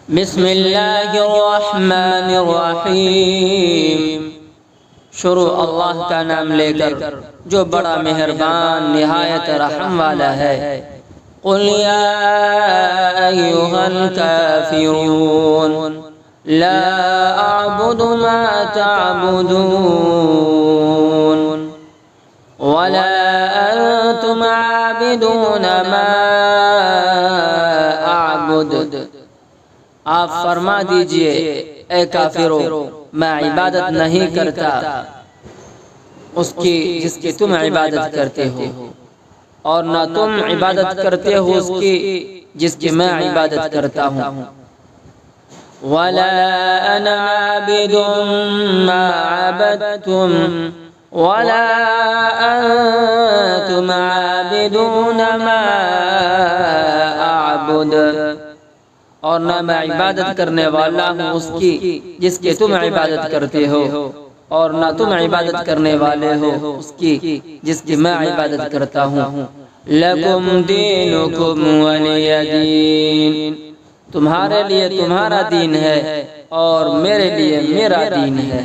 بسم اللہ الرحمن الرحیم، شروع اللہ کا نام لے کر جو بڑا مہربان نہایت رحم والا ہے۔ قل یا ایھا الکافرون لا اعبد ما تعبدون ولا انتم عابدون ما اعبد۔ آپ فرما دیجئے اے کافرو، میں عبادت نہیں کرتا اس کی جس کی تم عبادت کرتے ہو، اور نہ تم عبادت کرتے ہو اس کی جس کی میں عبادت کرتا ہوں۔ وَلَا أَنَا عَابِدٌ مَّا عَبَدتُّمْ وَلَا أَنتُمْ عَابِدُونَ مَا أَعْبُدُ، اور نہ میں عبادت کرنے والا ہوں اس کی جس کی تم عبادت کرتے ہو، اور نہ تم عبادت کرنے والے ہو اس کی جس کی میں عبادت کرتا ہوں۔ لَكُمْ دِينُكُمْ وَلِيَ دِينِ، تمہارے لیے تمہارا دین ہے اور میرے لیے میرا دین ہے۔